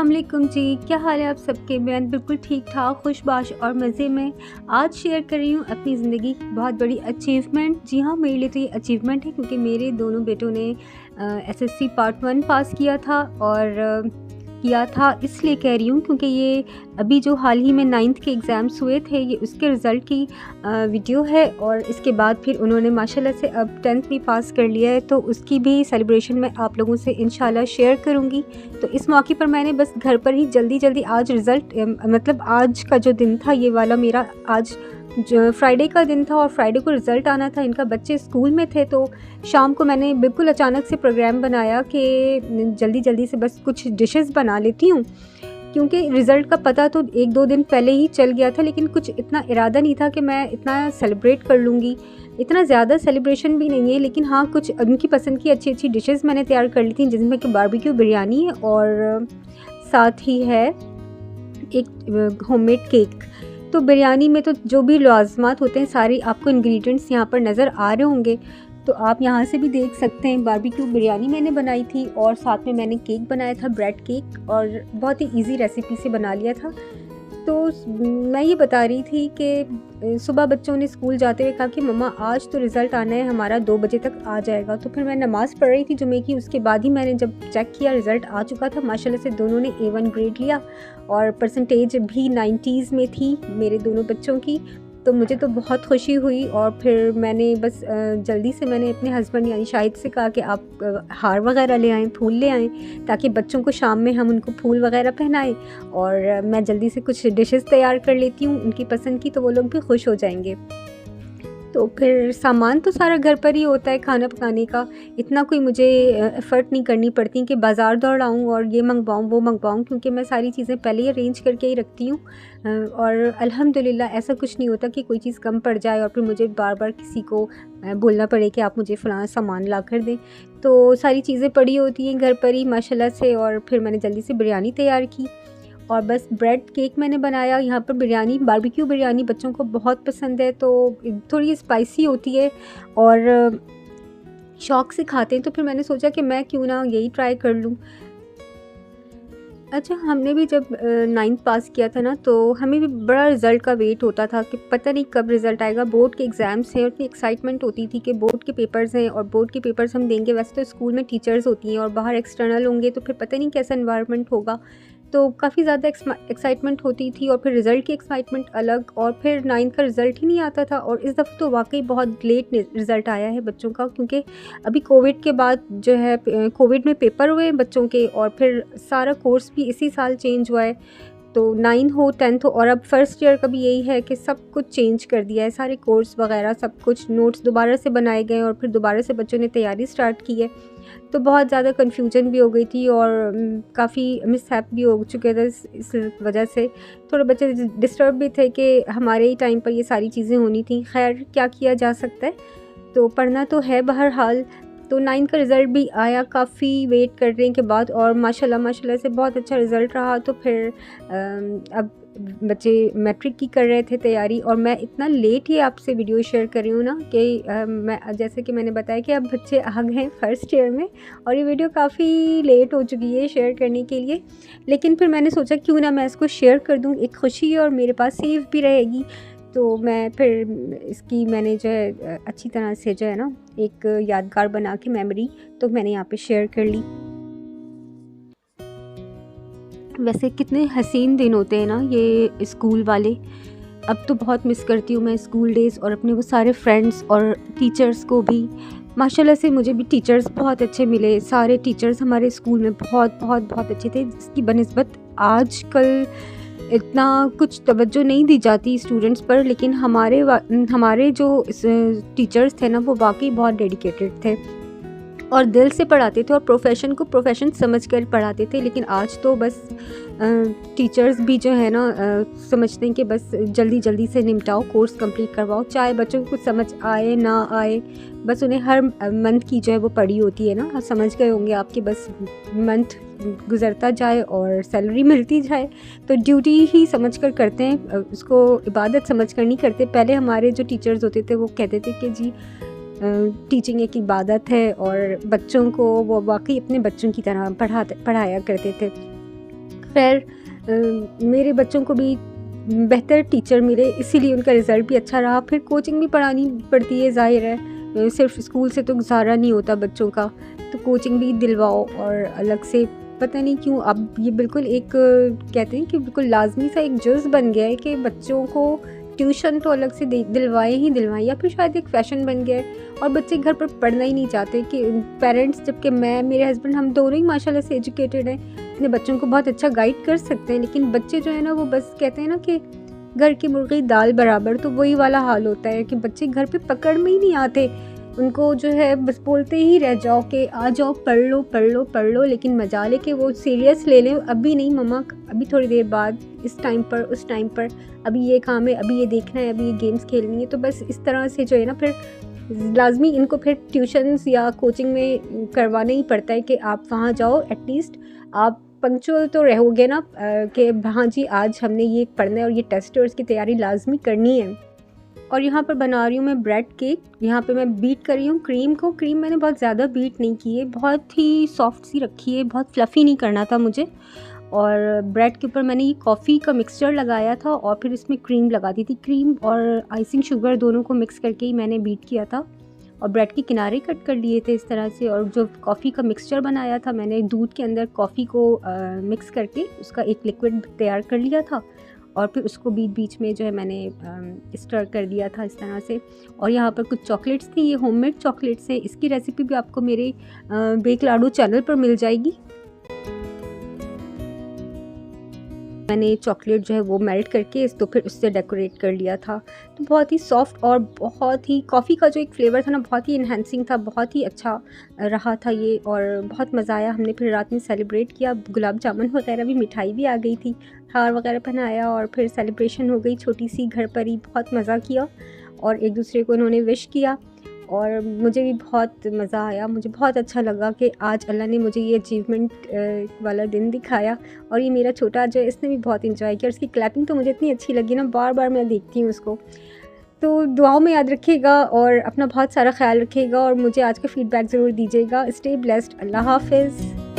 अस्सलाम वालेकुम जी, क्या हाल है आप सबके? मैं बिल्कुल ठीक-ठाक, खुशबाश और मज़े में। आज शेयर कर रही हूँ अपनी ज़िंदगी की बहुत बड़ी अचीवमेंट। जी हाँ, मेरे लिए तो ये अचीवमेंट है क्योंकि मेरे दोनों बेटों ने एसएससी पार्ट 1 पास किया था और किया था इसलिए कह रही हूँ क्योंकि ये अभी जो हाल ही में 9th के एग्ज़ाम्स हुए थे, ये उसके रिज़ल्ट की वीडियो है और इसके बाद फिर उन्होंने माशाल्लाह से अब 10th भी पास कर लिया है, तो उसकी भी सेलिब्रेशन मैं आप लोगों से इंशाल्लाह शेयर करूँगी। तो इस मौके पर मैंने बस घर पर ही जल्दी-जल्दी आज रिज़ल्ट मतलब आज का जो दिन था ये वाला मेरा आज फ्राइडे का दिन था और फ्राइडे को रिज़ल्ट आना था। इनका बच्चे स्कूल में थे, तो शाम को मैंने बिल्कुल अचानक से प्रोग्राम बनाया कि जल्दी-जल्दी से बस कुछ डिशेस बना लेती हूँ, क्योंकि रिज़ल्ट का पता तो 1-2 दिन पहले ही चल गया था, लेकिन कुछ इतना इरादा नहीं था कि मैं इतना सेलिब्रेट कर लूँगी। इतना ज़्यादा सेलिब्रेशन भी नहीं है, लेकिन हाँ, कुछ उनकी पसंद की अच्छी-अच्छी डिशेस मैंने तैयार कर ली थी, जिसमें कि बारबेक्यू बिरयानी और साथ ही है एक होममेड केक। तो बिरयानी में तो जो भी लाज़िमात होते हैं सारे आपको इंग्रेडिएंट्स यहाँ पर नज़र आ रहे होंगे, तो आप यहाँ से भी देख सकते हैं। बारबेक्यू बिरयानी मैंने बनाई थी और साथ में मैंने केक बनाया था, ब्रेड केक, और बहुत ही इजी रेसिपी से बना लिया था। तो मैं ये बता रही थी कि सुबह बच्चों ने स्कूल जाते हुए कहा कि मम्मा आज तो रिज़ल्ट आना है हमारा, 2 बजे तक आ जाएगा। तो फिर मैं नमाज़ पढ़ रही थी जुमे की, उसके बाद ही मैंने जब चेक किया रिज़ल्ट आ चुका था। माशाल्लाह से दोनों ने A1 ग्रेड लिया और परसेंटेज भी 90s में थी मेरे दोनों बच्चों की। तो मुझे तो बहुत खुशी हुई और फिर मैंने बस जल्दी से मैंने अपने हस्बैंड यानी शाहिद से कहा कि आप हार वगैरह ले आएँ, फूल ले आएँ, ताकि बच्चों को शाम में हम उनको फूल वगैरह पहनाएं और मैं जल्दी से कुछ डिशेस तैयार कर लेती हूँ उनकी पसंद की, तो वो लोग भी खुश हो जाएंगे। तो फिर सामान तो सारा घर पर ही होता है खाना पकाने का, इतना कोई मुझे एफ़र्ट नहीं करनी पड़ती कि बाज़ार दौड़ आऊँ और ये मंगवाऊँ वो मंगवाऊँ, क्योंकि मैं सारी चीज़ें पहले ही अरेंज करके ही रखती हूँ। और अल्हम्दुलिल्लाह ऐसा कुछ नहीं होता कि कोई चीज़ कम पड़ जाए और फिर मुझे बार-बार किसी को बोलना पड़े कि आप मुझे फ़लाँ सामान ला कर दें। तो सारी चीज़ें पड़ी होती हैं घर पर ही माशाल्लाह से, और फिर मैंने जल्दी से बिरयानी तैयार की और बस ब्रेड केक मैंने बनाया। यहाँ पर बिरयानी, बारबेक्यू बिरयानी बच्चों को बहुत पसंद है, तो थोड़ी स्पाइसी होती है और शौक़ से खाते हैं, तो फिर मैंने सोचा कि मैं क्यों ना यही ट्राई कर लूँ। अच्छा, हमने भी जब 9th पास किया था ना, तो हमें भी बड़ा रिज़ल्ट का वेट होता था कि पता नहीं कब रिज़ल्ट आएगा। बोर्ड के एग्ज़ाम्स हैं और इतनी एक्साइटमेंट होती थी कि बोर्ड के पेपर्स हैं और बोर्ड के पेपर्स हम देंगे। वैसे तो स्कूल में टीचर्स होती हैं और बाहर एक्सटर्नल होंगे, तो फिर पता नहीं कैसा एनवायरनमेंट होगा। तो काफ़ी ज़्यादा एक्साइटमेंट होती थी और फिर रिज़ल्ट की एक्साइटमेंट अलग, और फिर 9th का रिज़ल्ट ही नहीं आता था। और इस दफ़ा तो वाक़ई बहुत लेट रिज़ल्ट आया है बच्चों का, क्योंकि अभी कोविड के बाद जो है कोविड में पेपर हुए बच्चों के और फिर सारा कोर्स भी इसी साल चेंज हुआ है। तो 9 हो 10th हो और अब फर्स्ट ईयर का भी यही है कि सब कुछ चेंज कर दिया है, सारे कोर्स वगैरह सब कुछ, नोट्स दोबारा से बनाए गए और फिर दोबारा से बच्चों ने तैयारी स्टार्ट की है। तो बहुत ज़्यादा कन्फ्यूजन भी हो गई थी और काफ़ी मिसहैप भी हो चुके थे इस वजह से। थोड़े बच्चे डिस्टर्ब भी थे कि हमारे ही टाइम पर ये सारी चीज़ें होनी थी। खैर, क्या किया जा सकता है, तो पढ़ना तो है बहरहाल। तो 9th का रिज़ल्ट भी आया काफ़ी वेट करने के बाद और माशाल्लाह से बहुत अच्छा रिज़ल्ट रहा। तो फिर अब बच्चे मैट्रिक की कर रहे थे तैयारी और मैं इतना लेट ही आपसे वीडियो शेयर कर रही हूँ ना कि मैं जैसे कि मैंने बताया कि अब बच्चे आ गए हैं फर्स्ट ईयर में और ये वीडियो काफ़ी लेट हो चुकी है शेयर करने के लिए। लेकिन फिर मैंने सोचा क्यों ना मैं इसको शेयर कर दूँ, एक खुशी और मेरे पास सेव भी रहेगी। तो मैं फिर इसकी मैंने जो है अच्छी तरह से जो है ना एक यादगार बना के मेमोरी, तो मैंने यहाँ पे शेयर कर ली। वैसे कितने हसीन दिन होते हैं ना ये स्कूल वाले। अब तो बहुत मिस करती हूँ मैं स्कूल डेज़ और अपने वो सारे फ्रेंड्स और टीचर्स को भी। माशाल्लाह से मुझे भी टीचर्स बहुत अच्छे मिले। सारे टीचर्स हमारे स्कूल में बहुत अच्छे थे, जिसकी बनिस्बत आजकल इतना कुछ तवज्जो नहीं दी जाती स्टूडेंट्स पर, लेकिन हमारे जो टीचर्स थे ना वो वाकई बहुत डेडिकेटेड थे और दिल से पढ़ाते थे और प्रोफेशन को प्रोफेशन समझकर पढ़ाते थे। लेकिन आज तो बस टीचर्स भी जो है ना समझते हैं कि बस जल्दी से निपटाओ, कोर्स कंप्लीट करवाओ, चाहे बच्चों को कुछ समझ आए ना आए, बस उन्हें हर मंथ की जो है वो पड़ी होती है ना, समझ गए होंगे आपके, बस मंथ गुज़रता जाए और सैलरी मिलती जाए। तो ड्यूटी ही समझ कर करते हैं, उसको इबादत समझ कर नहीं करते। पहले हमारे जो टीचर्स होते थे वो कहते थे कि जी टीचिंग एक इबादत है और बच्चों को वो वाकई अपने बच्चों की तरह पढ़ाया करते थे। फिर मेरे बच्चों को भी बेहतर टीचर मिले, इसीलिए उनका रिज़ल्ट भी अच्छा रहा। फिर कोचिंग भी पढ़ानी पड़ती है, ज़ाहिर है सिर्फ स्कूल से तो गुजारा नहीं होता बच्चों का, तो कोचिंग भी दिलवाओ। और अलग से पता नहीं क्यों अब ये बिल्कुल एक कहते हैं कि बिल्कुल लाजमी सा एक जुज़ बन गया है कि बच्चों को ट्यूशन तो अलग से दिलवाएं ही दिलवाएं, या फिर शायद एक फ़ैशन बन गया है और बच्चे घर पर पढ़ना ही नहीं चाहते कि पेरेंट्स, जबकि मैं, मेरे हस्बैंड, हम दोनों ही माशाल्लाह से एजुकेटेड हैं, अपने बच्चों को बहुत अच्छा गाइड कर सकते हैं, लेकिन बच्चे जो है ना वो बस कहते हैं ना कि घर की मुर्गी दाल बराबर, तो वही वाला हाल होता है कि बच्चे घर पे पकड़ में ही नहीं आते। उनको जो है बस बोलते ही रह जाओ कि आ जाओ पढ़ लो पढ़ लो पढ़ लो, लेकिन मजा लेके वो सीरियस ले लें, अभी नहीं मम्मा, अभी थोड़ी देर बाद, इस टाइम पर, उस टाइम पर, अभी ये काम है, अभी ये देखना है, अभी ये गेम्स खेलनी है। तो बस इस तरह से जो है ना फिर लाजमी इनको फिर ट्यूशन्स या कोचिंग में करवाना ही पड़ता है कि आप वहाँ जाओ, एटलीस्ट आप पंक्चुअल तो रहोगे ना कि हाँ जी आज हमने ये पढ़ना है और ये टेस्ट है और इसकी तैयारी लाजमी करनी है। और यहाँ पर बना रही हूँ मैं ब्रेड केक। यहाँ पे मैं बीट कर रही हूँ क्रीम को। क्रीम मैंने बहुत ज़्यादा बीट नहीं की है, बहुत ही सॉफ्ट सी रखी है, बहुत फ्लफ़ी नहीं करना था मुझे। और ब्रेड के ऊपर मैंने ये कॉफ़ी का मिक्सचर लगाया था और फिर इसमें क्रीम लगा दी थी। क्रीम और आइसिंग शुगर दोनों को मिक्स करके ही मैंने बीट किया था और ब्रेड के किनारे कट कर लिए थे इस तरह से। और जो कॉफ़ी का मिक्सचर बनाया था मैंने दूध के अंदर कॉफ़ी को मिक्स करके उसका एक लिक्विड तैयार कर लिया था और फिर उसको बीच बीच में जो है मैंने स्टर कर दिया था इस तरह से। और यहाँ पर कुछ चॉकलेट्स थी, ये होममेड चॉकलेट्स हैं। इसकी रेसिपी भी आपको मेरे बेक लाडू चैनल पर मिल जाएगी। मैंने चॉकलेट जो है वो मेल्ट करके तो फिर उससे डेकोरेट कर लिया था। तो बहुत ही सॉफ्ट और बहुत ही कॉफ़ी का जो एक फ्लेवर था ना बहुत ही इन्हेंसिंग था, बहुत ही अच्छा रहा था ये और बहुत मज़ा आया। हमने फिर रात में सेलिब्रेट किया, गुलाब जामुन वगैरह भी, मिठाई भी आ गई थी, हार वगैरह पहनाया और फिर सेलिब्रेशन हो गई छोटी सी घर पर ही। बहुत मज़ा किया और एक दूसरे को इन्होंने विश किया और मुझे भी बहुत मज़ा आया। मुझे बहुत अच्छा लगा कि आज अल्लाह ने मुझे ये अचीवमेंट वाला दिन दिखाया। और ये मेरा छोटा जो है इसने भी बहुत इंजॉय किया और उसकी क्लैपिंग तो मुझे इतनी अच्छी लगी ना, बार बार मैं देखती हूँ उसको। तो दुआओं में याद रखिएगा और अपना बहुत सारा ख्याल रखिएगा और मुझे आज का फ़ीडबैक ज़रूर दीजिएगा। Stay blessed. अल्लाह हाफ़िज़।